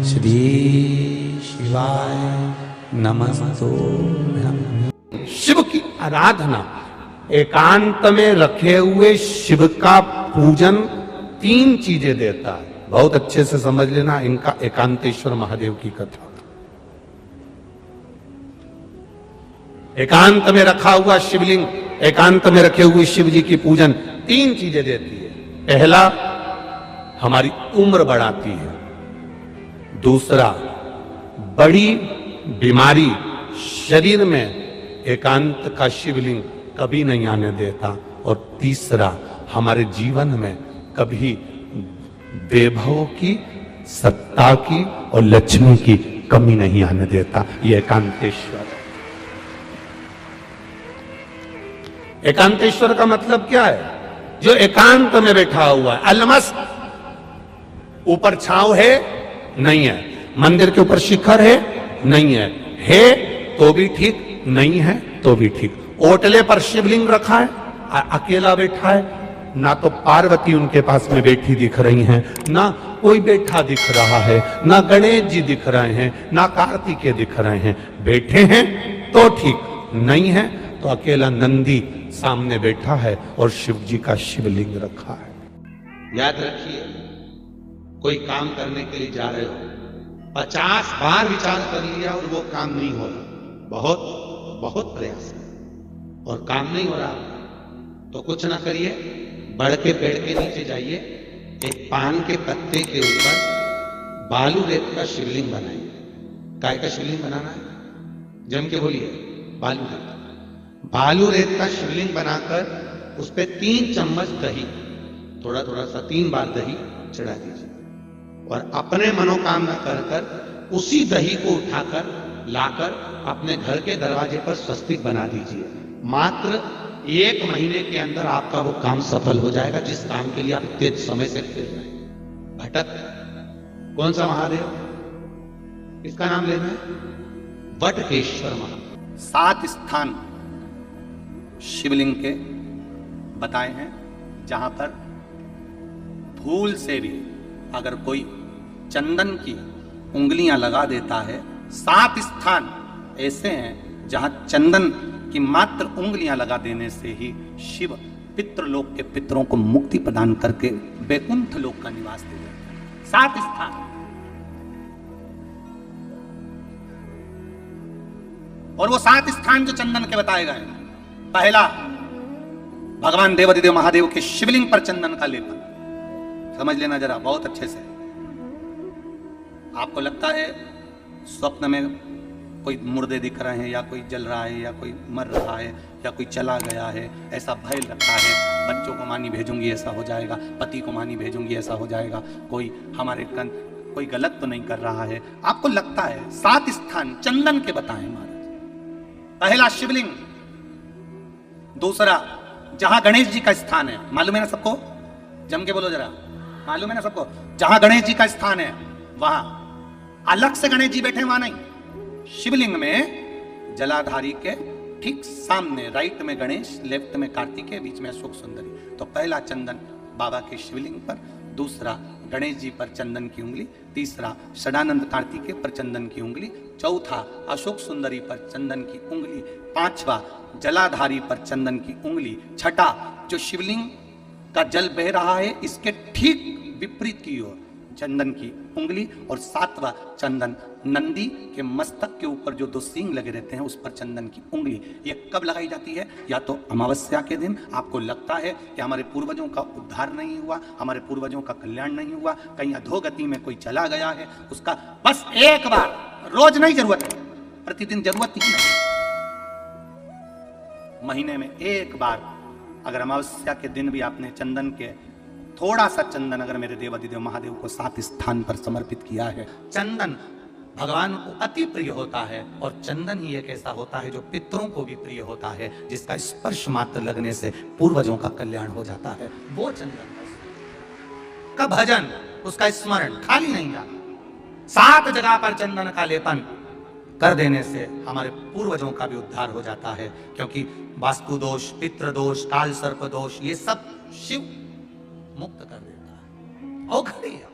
श्री शिवाय नमस्तो। शिव की आराधना, एकांत में रखे हुए शिव का पूजन 3 चीजें देता है। बहुत अच्छे से समझ लेना इनका एकांतेश्वर महादेव की कथा। एकांत में रखा हुआ शिवलिंग, एकांत में रखे हुए शिव जी की पूजन 3 चीजें देती है। पहला, हमारी उम्र बढ़ाती है। दूसरा, बड़ी बीमारी शरीर में एकांत का शिवलिंग कभी नहीं आने देता। और तीसरा, हमारे जीवन में कभी वैभव की, सत्ता की और लक्ष्मी की कमी नहीं आने देता। यह एकांतेश्वर है। एकांतेश्वर का मतलब क्या है? जो एकांत में बैठा हुआ है, अलमस्त। ऊपर छांव है नहीं है, मंदिर के ऊपर शिखर है नहीं है तो भी ठीक, नहीं है तो भी ठीक। ओटले पर शिवलिंग रखा है, अकेला बैठा है, ना तो पार्वती उनके पास में बैठी दिख रही हैं, ना कोई बैठा दिख रहा है, ना गणेश जी दिख रहे हैं, ना कार्तिकेय दिख रहे हैं। बैठे हैं तो ठीक, नहीं है तो अकेला नंदी सामने बैठा है और शिव जी का शिवलिंग रखा है। याद रखिए, कोई काम करने के लिए जा रहे हो, 50 बार विचार कर लिया और वो काम नहीं हो रहा, बहुत प्रयास है और काम नहीं हो रहा, तो कुछ ना करिए, बढ़ के पेड़ के नीचे जाइए, एक पान के पत्ते के ऊपर बालू रेत का शिवलिंग बनाइए। काय का शिवलिंग बनाना है? जम के बोलिए, बालू रेत का शिवलिंग बनाकर उस पे 3 चम्मच दही, थोड़ा थोड़ा सा 3 बार दही चढ़ा दीजिए और अपने मनोकामना कर उसी दही को उठाकर लाकर अपने घर के दरवाजे पर स्वस्तिक बना दीजिए। मात्र 1 महीने के अंदर आपका वो काम सफल हो जाएगा, जिस काम के लिए आप इतने समय से फिर रहे हैं। भटक कौन सा महादेव? इसका नाम लेना है वटकेश्वर महादेव। 7 स्थान शिवलिंग के बताए हैं जहां पर भूल से भी अगर कोई चंदन की उंगलियां लगा देता है, 7 स्थान ऐसे हैं जहां चंदन की मात्र उंगलियां लगा देने से ही शिव पितृलोक के पितरों को मुक्ति प्रदान करके वैकुंठ लोक का निवास दे देते हैं। 7 स्थान। और वो 7 स्थान जो चंदन के बताए गए, पहला, भगवान देवाधिदेव महादेव के शिवलिंग पर चंदन का लेपन। समझ लेना जरा बहुत अच्छे से। आपको लगता है स्वप्न में कोई मुर्दे दिख रहे हैं, या कोई जल रहा है, या कोई मर रहा है, या कोई चला गया है, ऐसा भय लगता है, बच्चों को मानी भेजूंगी ऐसा हो जाएगा, पति को मानी भेजूंगी ऐसा हो जाएगा, कोई हमारे कोई गलत तो नहीं कर रहा है, आपको लगता है। 7 स्थान चंदन के बताएं महाराज। पहला शिवलिंग। दूसरा, जहां गणेश जी का स्थान है, मालूम है ना सबको? जम के बोलो जरा, मालूम है ना सबको? जहां गणेश जी का स्थान है वहां अलग से गणेश जी बैठे, वहां नहीं। शिवलिंग में जलाधारी के ठीक सामने राइट में गणेश, लेफ्ट में कार्तिकेय, बीच में अशोक सुंदरी। तो पहला चंदन बाबा के शिवलिंग पर, दूसरा गणेश जी पर चंदन की उंगली, तीसरा सदानंद कार्तिकेय पर चंदन की उंगली, चौथा अशोक सुंदरी पर चंदन की उंगली, 5वां जलाधारी पर चंदन की उंगली, छठा जो शिवलिंग का जल बह रहा है इसके ठीक विपरीत की ओर चंदन की उंगली, और 7वां चंदन नंदी के मस्तक के ऊपर जो 2 सींग लगे रहते हैं उस पर चंदन की उंगली। ये कब लगाई जाती है? या तो अमावस्या के दिन। आपको लगता है कि हमारे पूर्वजों का उद्धार नहीं हुआ, हमारे पूर्वजों का कल्याण नहीं हुआ, कहीं अधोगति में कोई चला गया है, उसका बस एक बार, रोज नहीं जरूरत है, प्रतिदिन जरूरत ही नहीं, महीने में एक बार अगर अमावस्या के दिन भी आपने चंदन के थोड़ा सा चंदन अगर मेरे देवाधिदेव महादेव को 7 स्थान पर समर्पित किया है, चंदन भगवान को अति प्रिय होता है। और चंदन ही एक ऐसा होता है जो पितरों को भी प्रिय होता है, जिसका स्पर्श मात्र लगने से पूर्वजों का कल्याण हो जाता है। वो चंदन का भजन, उसका स्मरण खाली नहीं जाता। 7 जगह पर चंदन का लेपन कर देने से हमारे पूर्वजों का भी उद्धार हो जाता है, क्योंकि वास्तु दोष, पितृ दोष, काल सर्प दोष, ये सब शिव मुक्त कर देता है। औखड़ी है।